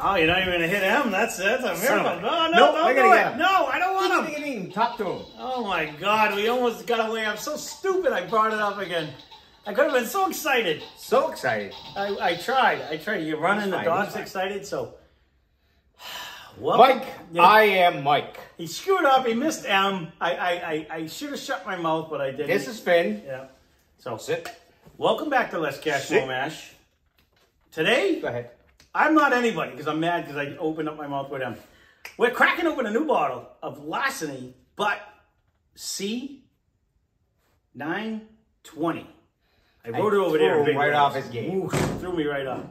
Oh, you're not even going to hit him? That's a miracle. No, Nope, don't do it. No, I don't want him. Talk to him. Oh, my God. We almost got away. I'm so stupid I brought it up again. I could have been so excited. So excited. I tried. You're running. The dog's excited, so... Mike, I am Mike. He screwed up. He missed M. I should have shut my mouth, but I didn't. This is Finn. Yeah. So sit. Welcome back to Let's Cash More Mash. Today, go ahead. I'm not anybody because I'm mad because I opened up my mouth with M. We're cracking open a new bottle of Larceny, but C920. I wrote it over there. Right off his game. Ooh, threw me right off.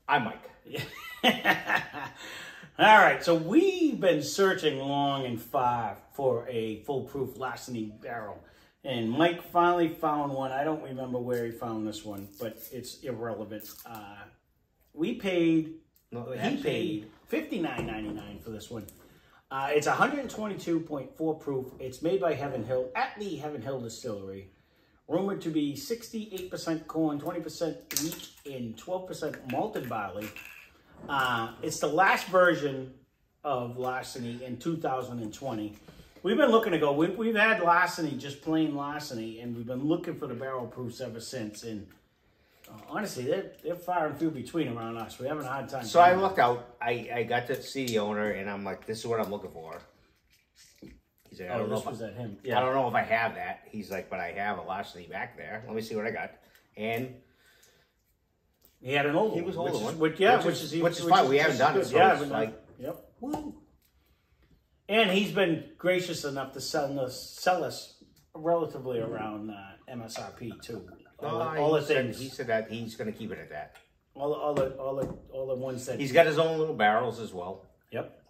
I'm Mike. All right, so we've been searching long and far for a foolproof Larceny barrel. And Mike finally found one. I don't remember where he found this one, but it's irrelevant. He paid $59.99 for this one. It's 122.4 proof. It's made by Heaven Hill at the Heaven Hill Distillery. Rumored to be 68% corn, 20% wheat, and 12% malted barley. It's the last version of Larceny in 2020. We've been looking to go. We've had Larceny, just plain Larceny, and we've been looking for the barrel proofs ever since. And honestly, they're far and few between around us. We're having a hard time. So I looked out. I got to see the owner, and I'm like, "This is what I'm looking for." He's like, I don't know if I have that. He's like, but I have a Larceny back there. Let me see what I got. And he had an old one. He was older one. Which is fine. We haven't done it. So it's like, yep. Woo. And he's been gracious enough to sell us relatively around MSRP too. All the things. He said that he's going to keep it at that. All the ones that he's got his own little barrels as well. Yep.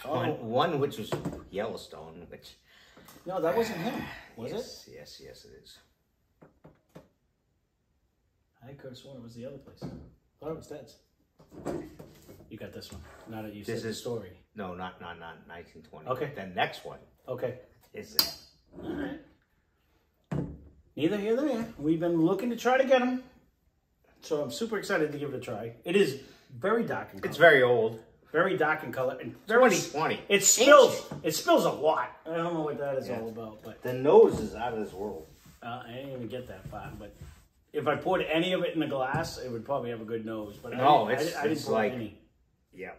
One which was Yellowstone, which... No, that wasn't him, was it? Yes, it is. I could have sworn it was the other place. I thought it was Ted's. You got this one. Now that you said the story. No, not 1920. Okay. The next one. Okay. Is it? All right. Neither here nor there. We've been looking to try to get them. So I'm super excited to give it a try. It is very dark in color. It's very old. Very dark in color. And 2020. It spills a lot. I don't know what that is all about. But the nose is out of this world. I didn't even get that far. But if I poured any of it in a glass, it would probably have a good nose. But no, I didn't pour any. Yeah.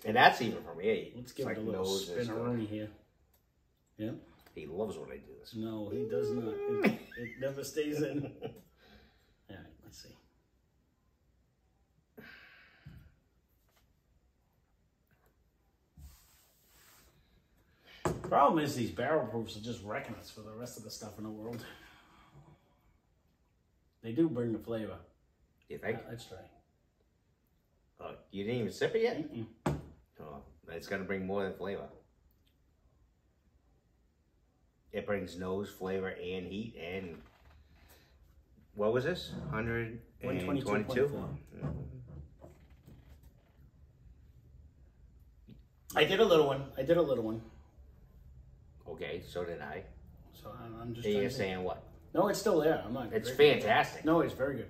And that's even for me. Let's give it a little spin-a-rooney here. Yeah. He loves when I do this. No, he does not. It never stays in. All right, let's see. Problem is these barrel proofs are just wrecking us for the rest of the stuff in the world. They do bring the flavor. You think? Let's try. Oh, you didn't even sip it yet? Oh, it's going to bring more than flavor. It brings nose, flavor, and heat, and... What was this? 122? I did a little one. Okay, so did I. So I'm just. You're saying what? No, it's still there. I'm not. It's fantastic. No, it's very good.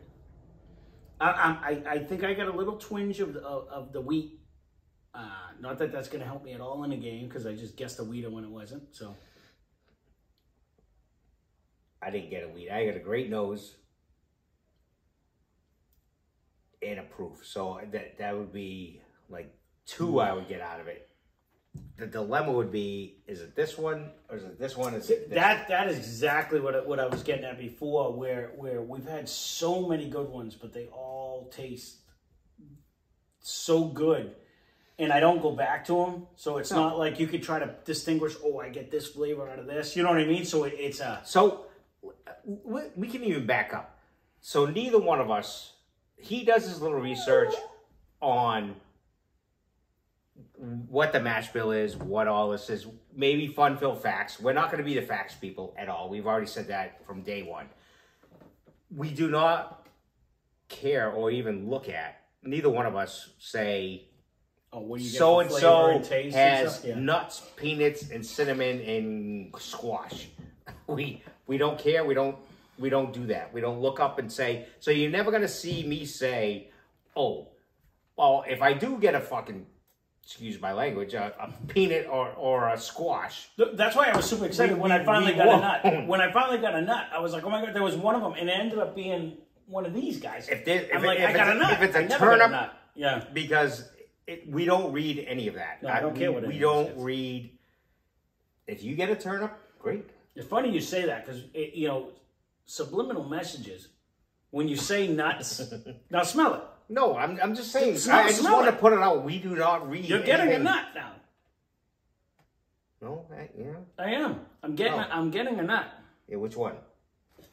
I think I got a little twinge of the wheat. Not that that's going to help me at all in the game because I just guessed a wheater when it wasn't. So. I didn't get a wheat. I got a great nose and a proof. So that would be like 2 I would get out of it. The dilemma would be, is it this one or is it this one? Is it this one? That is exactly what I was getting at before, where we've had so many good ones, but they all taste so good. And I don't go back to them, so it's not like you could try to distinguish, oh, I get this flavor out of this. You know what I mean? So it's a... So we can even back up. So neither one of us, he does his little research on what the mash bill is, what all this is, maybe fun-filled facts. We're not going to be the facts people at all. We've already said that from day one. We do not care or even look at, neither one of us say, oh, what do you get so-and-so has and nuts, peanuts, and cinnamon, and squash. We don't care. We don't do that. We don't look up and say, so you're never going to see me say, oh, well, if I do get a fucking, excuse my language, a peanut or a squash. That's why I was super excited when I finally got a nut. When I finally got a nut, I was like, oh my God, there was one of them. And it ended up being one of these guys. I got a nut. If it's a turnip, yeah. Because we don't read any of that. No, I don't care what it is. We don't read. If you get a turnip, great. It's funny you say that because, you know, subliminal messages, when you say nuts, now smell it. No, I'm just saying. I just want to put it out. We do not read. You're getting a nut now. No, yeah. I am. I'm getting a nut. Yeah, which one?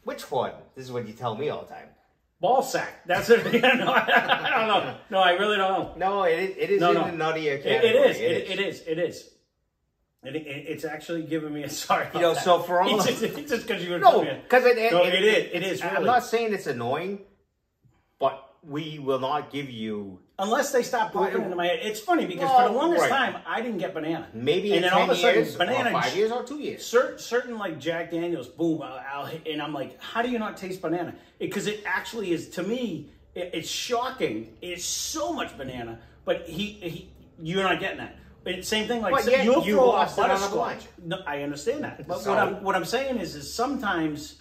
Which one? This is what you tell me all the time. Ball sack. That's it. No, I don't know. No, I really don't know. No, it is in the nuttier category. It is. It's actually giving me a sorry. You know, so for all it's just because you were because it is. Really. I'm not saying it's annoying, but we will not give you unless they stop popping into my head. It's funny because for the longest time I didn't get banana. Maybe in 10 years, banana, or 5 years, or 2 years. Certain like Jack Daniels, boom, and I'm like, how do you not taste banana? Because it actually is, to me, it's shocking. It's so much banana, but you're not getting that. Same thing, like you'll throw off butterscotch. No, I understand that, but what I'm saying is sometimes,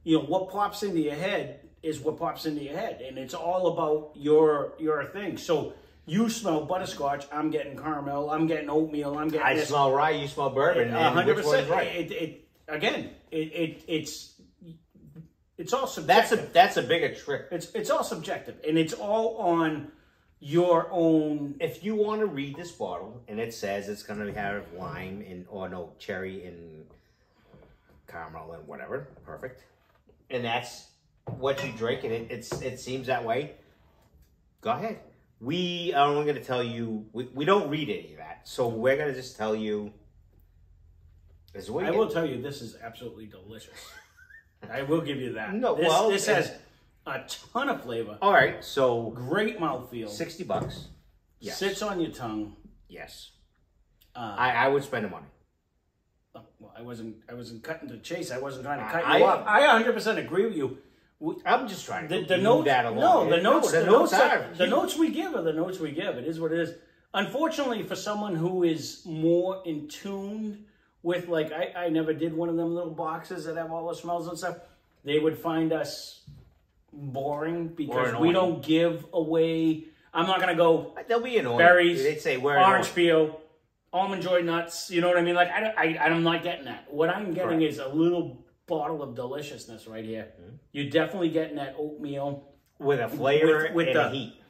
you know, what pops into your head is what pops into your head, and it's all about your thing. So you smell butterscotch, I'm getting caramel, I'm getting oatmeal, I'm getting. I smell rye, you smell bourbon, 100%. Right. It's all subjective. That's a bigger trick. It's all subjective, and it's all on your own. If you want to read this bottle and it says it's going to have lime cherry and caramel and whatever, perfect, and that's what you drink, and it seems that way, go ahead. We are only going to tell you, we don't read any of that, so we're going to just tell you. I will tell you, this is absolutely delicious. I will give you that. No, this has a ton of flavor. All right, so great mouthfeel. $60. Yes. Sits on your tongue. Yes. I would spend the money. Well, I wasn't cutting to the chase. I wasn't trying to cut you off. I 100% agree with you. I'm just trying to the notes, that along. No, the notes we give are the notes we give. It is what it is. Unfortunately, for someone who is more in tune with, like, I never did one of them little boxes that have all the smells and stuff. They would find us boring because we don't give away. I'm not gonna go. They'll be annoying. Berries. They'd say we're orange peel, almond joy nuts. You know what I mean? Like I'm not getting that. What I'm getting is a little bottle of deliciousness right here. Mm-hmm. You're definitely getting that oatmeal with a flavor with and the heat.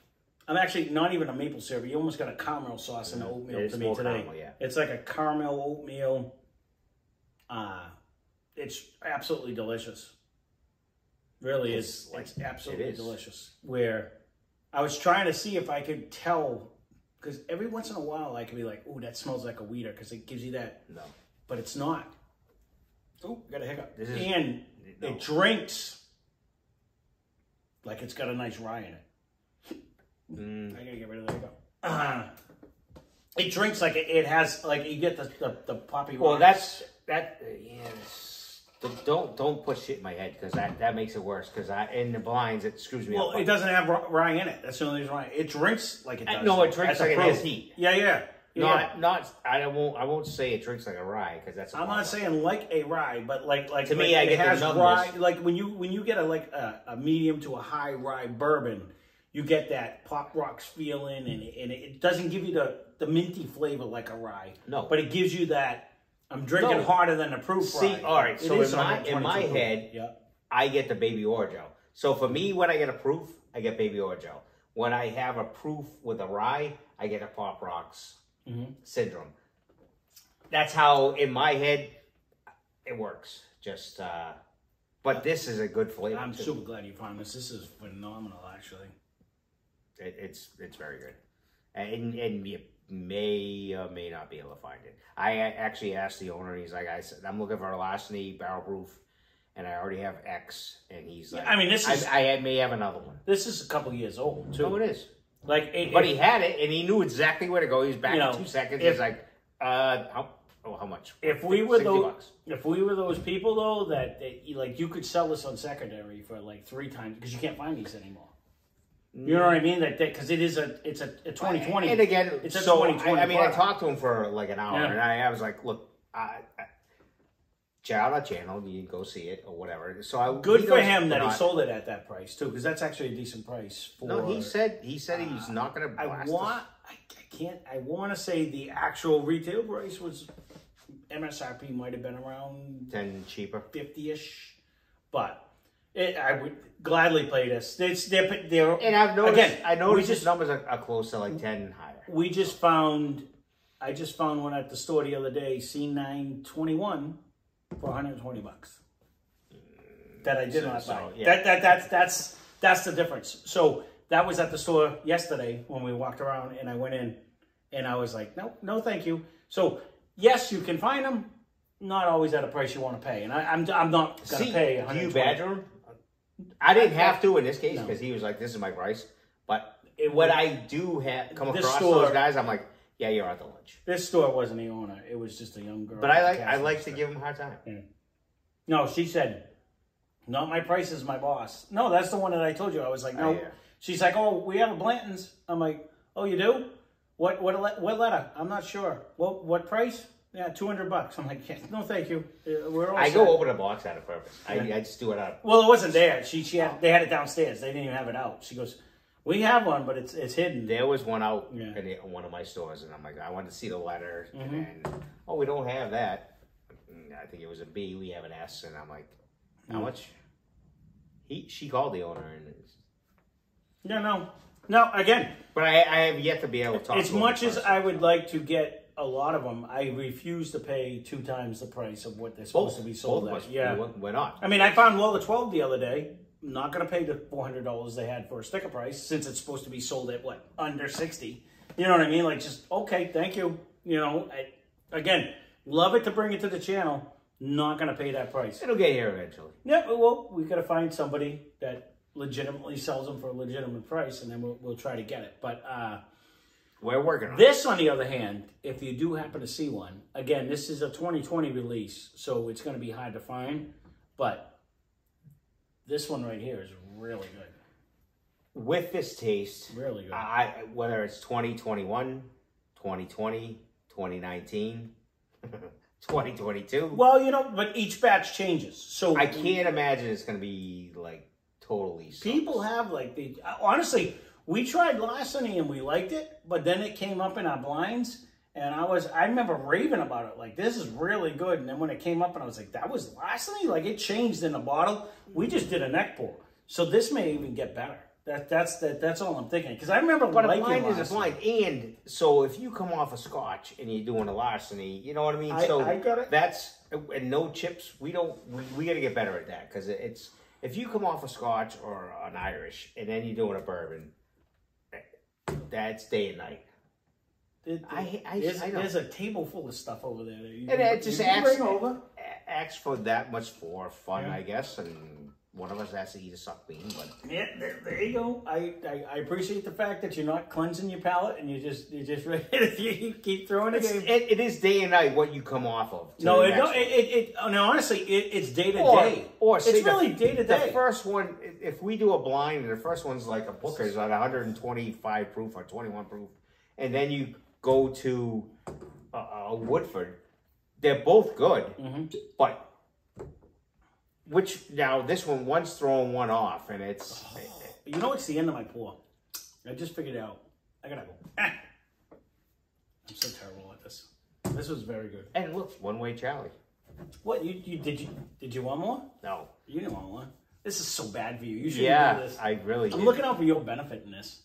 I'm actually not even a maple syrup. You almost got a caramel sauce in the oatmeal to me today. Caramel, yeah. It's like a caramel oatmeal. It's absolutely delicious. Really is. It's absolutely delicious. Where I was trying to see if I could tell, because every once in a while I could be like, "Ooh, that smells like a weeder," because it gives you that. No, but it's not. Oh, got a hiccup. It drinks like it's got a nice rye in it. I gotta get rid of the hiccup. It drinks like it has, like you get the poppy. Well, rocks. Yes. Don't put shit in my head because that makes it worse. Because in the blinds it screws me up. Well, it doesn't have rye in it. That's the only reason why it drinks like it does. No, it drinks like it has heat. Yeah. I won't say it drinks like a rye because that's. I'm not saying like a rye, but like to me, I get the rye. Like when you get a medium to a high rye bourbon, you get that pop rocks feeling, and it doesn't give you the minty flavor like a rye. No, but it gives you that. I'm drinking harder than the proof. See, all right. So in my head, I get the baby Orgeat. So for me, when I get a proof, I get baby Orgeat. When I have a proof with a rye, I get a Pop Rocks syndrome. That's how in my head it works. Just, but this is a good flavor. I'm super glad you found this. This is phenomenal, actually. It's very good, and may or may not be able to find it. I actually asked the owner, and he's like, I said, I'm looking for a Larceny barrel proof, and I already have X, and he's like, I mean, this is... I may have another one. This is a couple years old, too. Oh, it is. Like, but he had it, and he knew exactly where to go. He was back in 2 seconds. He's like, how much? If we were $60. If we were those people though that like you could sell this on secondary for like 3 times because you can't find these anymore. You know what I mean? Because it's a 2020. And again, it's a 2020. I mean, I talked to him for like an hour, and I was like, look, check out our channel. You can go see it or whatever. So good for him that he sold it at that price too, because that's actually a decent price. For, no, he said he's not going to blast us. I want to say the actual retail price was MSRP might have been around 10 cheaper, 50-ish, but I would gladly play this. They're and I've noticed. Again, I noticed his numbers are close to like 10 higher. I just found one at the store the other day, C921 for $120. That I did not buy. Yeah. That's the difference. So that was at the store yesterday when we walked around, and I went in, and I was like, no, thank you. So yes, you can find them, not always at a price you want to pay, and I'm not going to pay $120. Do you badger him? I didn't have to in this case because he was like, "This is my price." But when I do come across those guys, I'm like, "Yeah, you're at the lunch." This store wasn't the owner; it was just a young girl. But I like to give him a hard time. Yeah. No, she said, "Not my price is my boss." No, that's the one that I told you. I was like, "No." She's like, "Oh, we have a Blanton's." I'm like, "Oh, you do? What letter? I'm not sure. What price?" Yeah, $200. I'm like, yeah, no, thank you. We're all set. Go open a box out of purpose. I just do it out. Well, it wasn't there. They had it downstairs. They didn't even have it out. She goes, we have one, but it's hidden. There was one out in one of my stores, and I'm like, I wanted to see the letter, and then, we don't have that. I think it was a B. We have an S, and I'm like, how much? She called the owner, and no. Again, but I have yet to be able to talk. As much as I would like to get a lot of them, I refuse to pay 2 times the price of what they're supposed to be sold at. Yeah, we're not. I mean, I found Lola 12 the other day. I'm not going to pay the $400 they had for a sticker price since it's supposed to be sold at under 60. You know what I mean? Like, just okay, thank you. You know, again, love it to bring it to the channel. Not going to pay that price. It'll get here eventually. Yeah, well, we got to find somebody that legitimately sells them for a legitimate price, and then we'll try to get it. But we're working on this, on the other hand, if you do happen to see one, again, this is a 2020 release, so it's going to be hard to find, but this one right here is really good. With this taste, really good. Whether it's 2021, 2020, 2019, 2022. Well, but each batch changes, so I can't imagine it's going to be like totally. People have honestly. We tried Larceny and we liked it, but then it came up in our blinds, and I remember raving about it, like, this is really good. And then when it came up, and I was like, that was Larceny? Like, it changed in the bottle. We just did a neck pour, so this may even get better. That's all I'm thinking, because I remember liking a blind Larceny. is a blind, and so if you come off a Scotch and you're doing a Larceny, you know what I mean. I got it. That's and no chips. We got to get better at that, because it's if you come off a Scotch or an Irish and then you're doing a bourbon. That's day and night. There's a table full of stuff over there. And it just acts for that much for fun, I guess. And one of us has to eat a suck bean, but yeah, there you go. I appreciate the fact that you're not cleansing your palate and you keep throwing it. It is day and night what you come off of. No, honestly, it's day to day. Or it's really day to day. The first one, if we do a blind, and the first one's like a Booker's at 125 proof or 21 proof, and then you go to a Woodford, they're both good, but. This one's throwing one off, and it's... it's the end of my pour. I just figured it out. I gotta go. I'm so terrible at this. This was very good. And look, one-way Charlie. What, did you want more? No. You didn't want one. This is so bad for you. You shouldn't do this. I really did. I'm looking out for your benefit in this.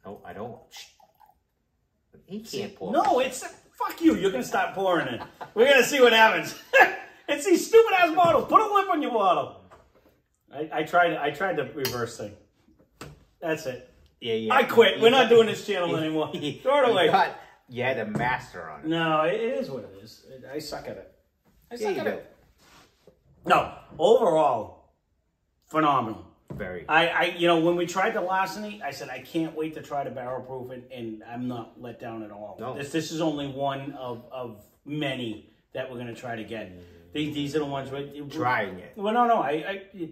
No, I don't. He can't pour. No, fuck you. You're gonna start pouring it. We're gonna see what happens. It's these stupid ass bottles. Put a lip on your bottle. I tried the reverse thing. That's it. Yeah. I quit. We're not doing this channel anymore. Throw it away. You had a master on it. No, it is what it is. I suck at it. I suck at do. it. No, overall, phenomenal. Very. You know, when we tried the Larceny, I said I can't wait to try the barrel proof, and I'm not let down at all. No. This is only one of many that we're gonna try to get. These are the ones we're trying it. Well, no.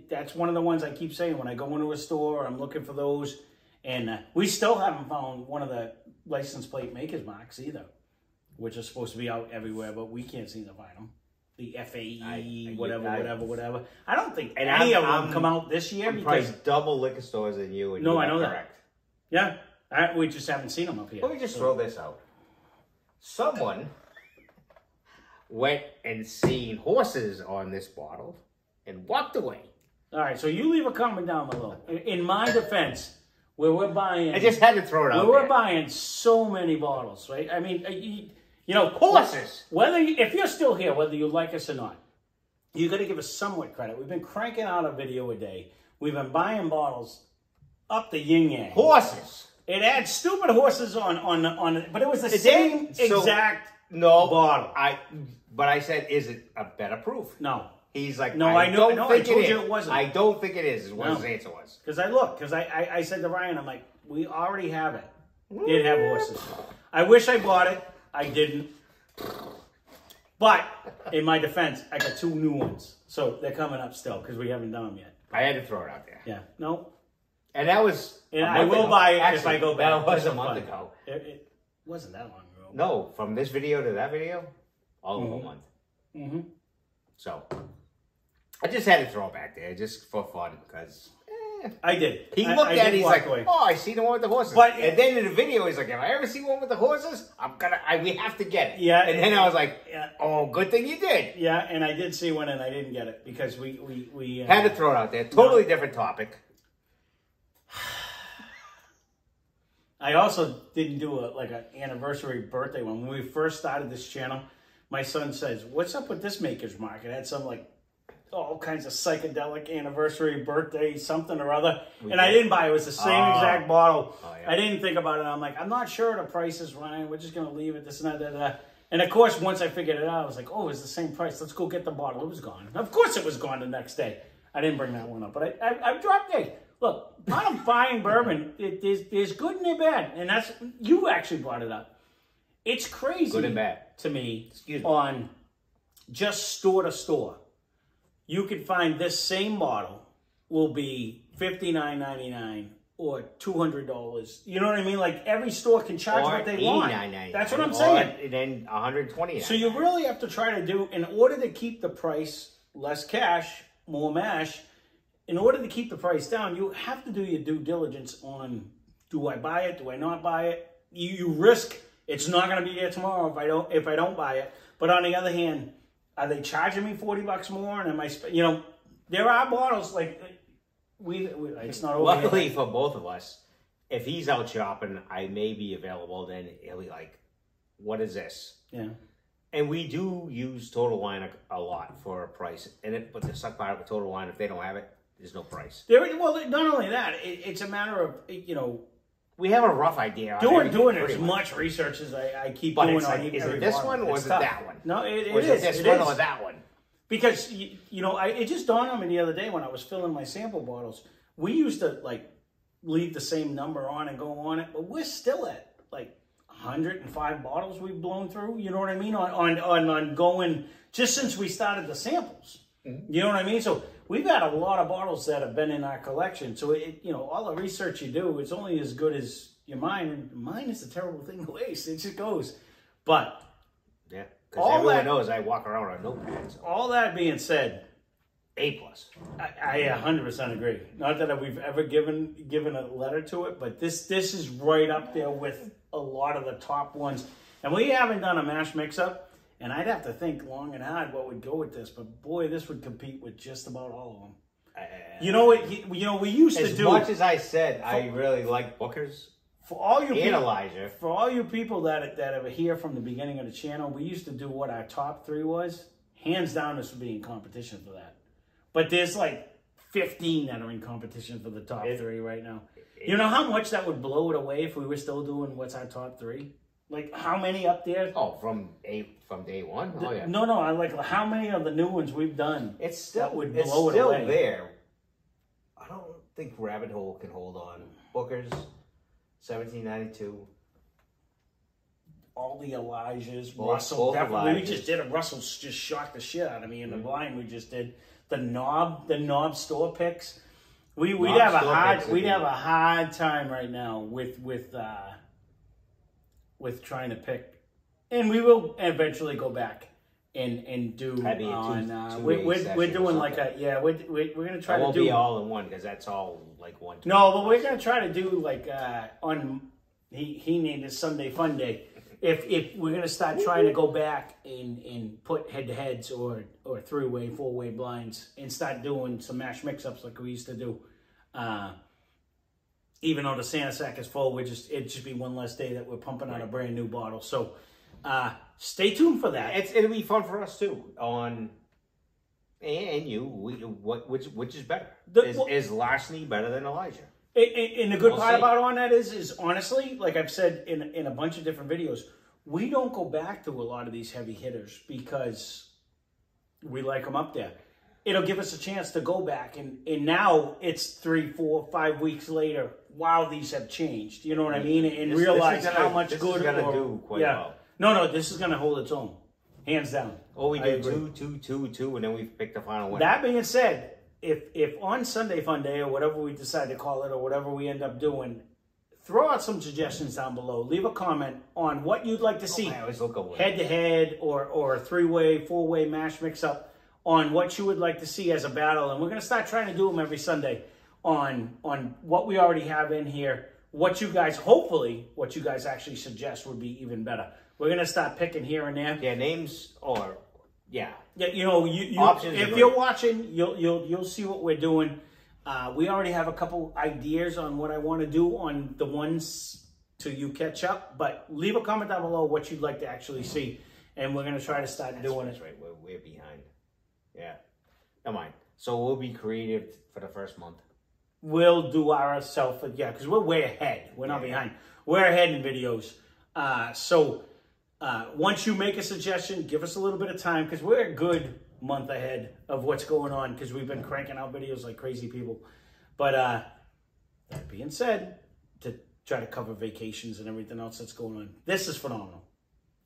That's one of the ones I keep saying when I go into a store. I'm looking for those, and we still haven't found one of the license plate makers marks either, which are supposed to be out everywhere, but we can't seem to find them. The FAE, whatever. I don't think any of them come out this year. I'm probably double liquor stores than you. And no, I know correct. that. Yeah, we just haven't seen them up here. Let me just throw this out. Someone went and seen horses on this bottle and walked away. All right, so you leave a comment down below. In my defense, where we're buying... I just had to throw it out there. We're buying so many bottles, right? I mean, you know... Horses! If you're still here, whether you like us or not, you got to give us somewhat credit. We've been cranking out a video a day. We've been buying bottles up the yin-yang. Horses! It had stupid horses on but it was the same exact bottle. But I said, is it a better proof? No. He's like, no, I told you it wasn't. I don't think it is what his answer was. Because I said to Ryan, I'm like, we already have it. Did have horses. I wish I bought it. I didn't. But in my defense, I got 2 new ones. So they're coming up still because we haven't done them yet. I had to throw it out there. Yeah. No. And that was I will buy it if I go back. That was a month ago. It wasn't that long ago. No, from this video to that video, all of a month. Mm-hmm. So, I just had to throw it back there just for fun because... I did. He looked at it, he's like, oh, I see the one with the horses. And then in the video, he's like, if I ever see one with the horses, we have to get it. Yeah. And then I was like, oh, good thing you did. Yeah, and I did see one and I didn't get it because we had to throw it out there. Totally different topic. I also didn't do an anniversary birthday one. When we first started this channel, my son says, what's up with this maker's mark? It had some all kinds of psychedelic anniversary, birthday, something or other. I didn't buy it. It was the same exact bottle. Oh, yeah. I didn't think about it. I'm like, I'm not sure the price is right. We're just going to leave it, this and that. And of course, once I figured it out, I was like, oh, it's the same price. Let's go get the bottle. It was gone. Of course it was gone the next day. I didn't bring that one up. But I dropped it. Look, I'm buying bourbon. There's good and there's bad. And that's, you actually brought it up. It's crazy good and bad. To me on just store to store. You could find this same bottle will be $59.99 or $200. You know what I mean? Like every store can charge what they want. That's what I'm saying. And then $120. So you really have to try to do, in order to keep the price less cash, more mash, in order to keep the price down, you have to do your due diligence on, do I buy it? Do I not buy it? You risk it's not going to be there tomorrow if I don't buy it. But on the other hand, are they charging me $40 more? And am I, there are bottles it's not over. Luckily for both of us, if he's out shopping, I may be available. Then he'll be like, "What is this?" Yeah. And we do use Total Wine a lot for a price. But the suck part with Total Wine, if they don't have it, there's no price. Well, not only that, it's a matter of we have a rough idea. Doing as much research as I keep doing. It's like, is it this one or is it that one? No, it is. Is it this one or that one? Because, it just dawned on me the other day when I was filling my sample bottles. We used to, leave the same number on and go on it, but we're still at, 105 bottles we've blown through. You know what I mean? On going, just since we started the samples. Mm-hmm. You know what I mean? So we've had a lot of bottles that have been in our collection. So, all the research you do, it's only as good as your mind. And mine is a terrible thing to waste. It just goes. But... yeah. Because everyone knows I walk around on a notepad. So. All that being said, A+. I 100% agree. Not that we've ever given a letter to it, but this is right up there with a lot of the top ones. And we haven't done a mash mix-up, and I'd have to think long and hard what would go with this. But boy, this would compete with just about all of them. We used to do... As much as I said, I really like Booker's. For all you people that are here from the beginning of the channel, we used to do what our top 3 was. Hands down, this would be in competition for that. But there's 15 that are in competition for the top 3 right now. You know how much that would blow it away if we were still doing what's our top 3? Like, how many up there? Oh, from day one? Oh, yeah. No, I like how many of the new ones we've done. It's still would blow it away. There. I don't think Rabbit Hole can hold on. Booker's 1792. All the Elijahs, Both Russell. Definitely, Elijahs. we just did it. Russell's just shocked the shit out of me in the blind. We just did the knob store picks. We'd have a hard time right now with trying to pick, and we will eventually go back and do on. We're doing like we're gonna try to do be all in one because that's all like one. No, but we're gonna try to do like on he named it Sunday Fun Day. If we're gonna start trying to go back and put head to heads or 3-way, 4-way blinds and start doing some mash mix ups like we used to do. Even though the Santa sack is full, it'd just be one less day that we're pumping out a brand new bottle. So stay tuned for that. It'll be fun for us too. And you, which is better? Is Larceny better than Elijah? And the good part about on that is honestly, like I've said in a bunch of different videos, we don't go back to a lot of these heavy hitters because we like them up there. It'll give us a chance to go back and now it's 3, 4, 5 weeks later. Wow, these have changed. You know what I mean? And realize how much good is gonna do quite well. No, this is gonna hold its own, hands down. Oh, we did 2, and then we picked the final winner. That being said, if on Sunday Fun Day or whatever we decide to call it or whatever we end up doing, throw out some suggestions down below. Leave a comment on what you'd like to see, head to head or 3-way, 4-way mash mix up on what you would like to see as a battle, and we're gonna start trying to do them every Sunday on what we already have in here. What you guys actually suggest would be even better. We're gonna start picking here and there. Yeah, names or yeah. Yeah, you know, if you're watching, you'll see what we're doing. We already have a couple ideas on what I want to do on the ones till you catch up. But leave a comment down below what you'd like to actually see, and we're gonna try to start doing it. That's right. We're behind. Yeah, never mind. So we'll be creative for the first month. We'll do ourselves, because we're way ahead. We're not behind. We're ahead in videos. Once you make a suggestion, give us a little bit of time because we're a good month ahead of what's going on because we've been cranking out videos like crazy people. But that being said, to try to cover vacations and everything else that's going on, this is phenomenal.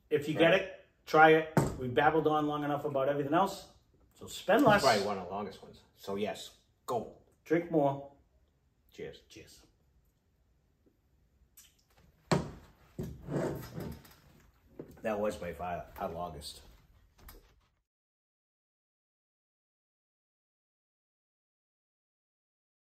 If you get it, try it. We babbled on long enough about everything else, so spend less. It's probably one of the longest ones. So yes, go. Drink more. Cheers. Cheers. That was by far our longest.